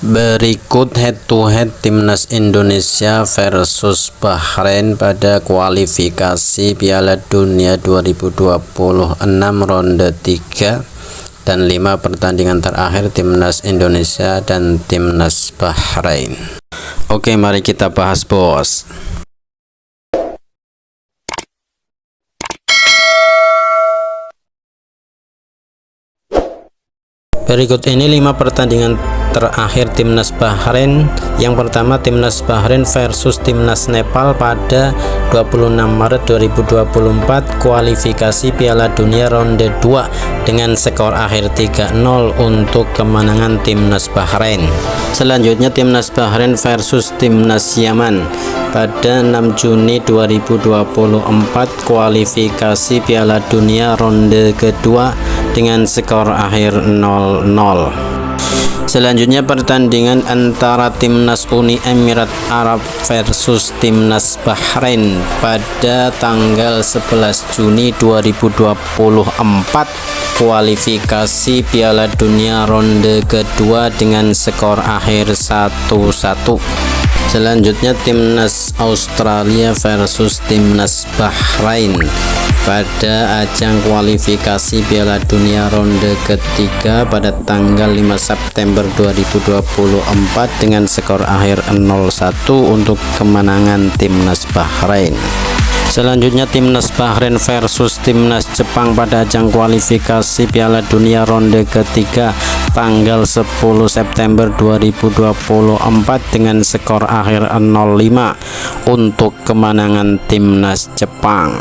Berikut head to head timnas Indonesia versus Bahrain pada kualifikasi Piala Dunia 2026 ronde 3 dan 5 pertandingan terakhir timnas Indonesia dan timnas Bahrain. Oke, mari kita bahas, bos. Berikut ini 5 pertandingan terakhir timnas Bahrain. Yang pertama, timnas Bahrain versus timnas Nepal pada 26 Maret 2024 kualifikasi Piala Dunia ronde 2 dengan skor akhir 3-0 untuk kemenangan timnas Bahrain. Selanjutnya, timnas Bahrain versus timnas Yaman pada 6 Juni 2024 kualifikasi Piala Dunia ronde kedua dengan skor akhir 0-0. Selanjutnya, pertandingan antara timnas Uni Emirat Arab versus timnas Bahrain pada tanggal 11 Juni 2024 kualifikasi Piala Dunia ronde kedua dengan skor akhir 1-1. Selanjutnya, timnas Australia versus timnas Bahrain pada ajang kualifikasi Piala Dunia ronde ketiga pada tanggal 5 September 2024 dengan skor akhir 0-1 untuk kemenangan timnas Bahrain. Selanjutnya, timnas Bahrain versus timnas Jepang pada ajang kualifikasi Piala Dunia ronde ketiga tanggal 10 September 2024 dengan skor akhir 0-5 untuk kemenangan timnas Jepang.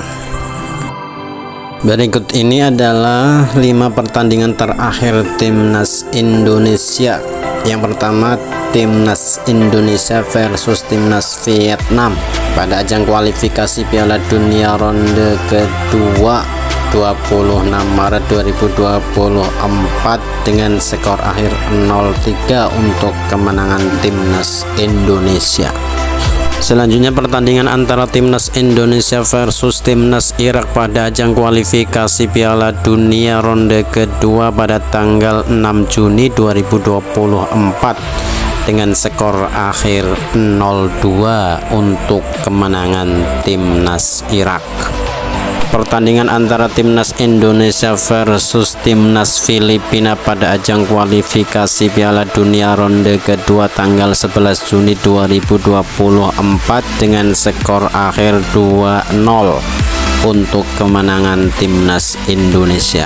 Berikut ini adalah 5 pertandingan terakhir timnas Indonesia. Yang pertama, timnas Indonesia versus timnas Vietnam pada ajang kualifikasi Piala Dunia ronde kedua 26 Maret 2024 dengan skor akhir 0-3 untuk kemenangan timnas Indonesia. Selanjutnya, pertandingan antara timnas Indonesia versus timnas Irak pada ajang kualifikasi Piala Dunia ronde kedua pada tanggal 6 Juni 2024 dengan skor akhir 0-2 untuk kemenangan timnas Irak. Pertandingan antara timnas Indonesia versus timnas Filipina pada ajang kualifikasi Piala Dunia ronde kedua tanggal 11 Juni 2024 dengan skor akhir 2-0 untuk kemenangan timnas Indonesia.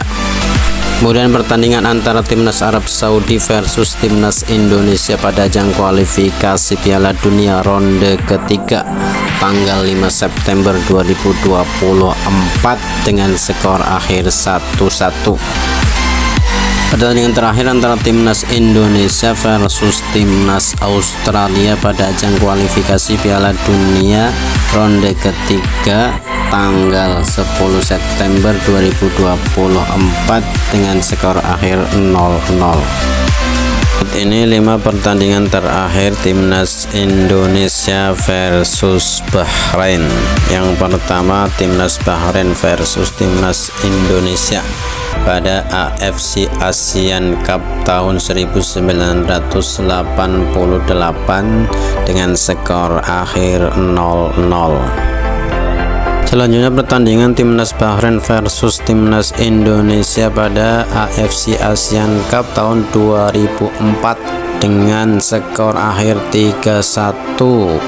Kemudian pertandingan antara timnas Arab Saudi versus timnas Indonesia pada ajang kualifikasi Piala Dunia ronde ketiga tanggal 5 September 2024 dengan skor akhir 1-1. Pertandingan terakhir antara timnas Indonesia versus timnas Australia pada ajang kualifikasi Piala Dunia ronde ketiga tanggal 10 September 2024 dengan skor akhir 0-0. Ini 5 pertandingan terakhir timnas Indonesia versus Bahrain. Yang pertama, timnas Bahrain versus timnas Indonesia pada AFC Asian Cup tahun 1988 dengan skor akhir 0-0. Selanjutnya, pertandingan timnas Bahrain versus timnas Indonesia pada AFC Asian Cup tahun 2004 dengan skor akhir 3-1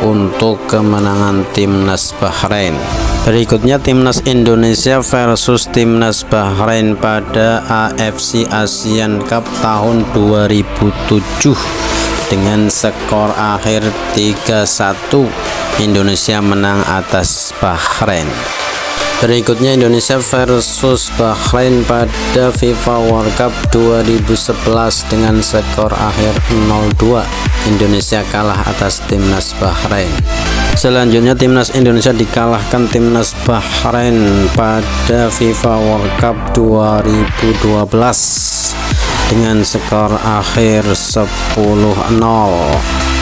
untuk kemenangan timnas Bahrain. Berikutnya, timnas Indonesia versus timnas Bahrain pada AFC Asian Cup tahun 2007 dengan skor akhir 3-1 Indonesia menang atas Bahrain. Berikutnya, Indonesia versus Bahrain pada FIFA World Cup 2011 dengan skor akhir 0-2 Indonesia kalah atas timnas Bahrain. Selanjutnya, timnas Indonesia dikalahkan timnas Bahrain pada FIFA World Cup 2012 dengan skor akhir 10-0.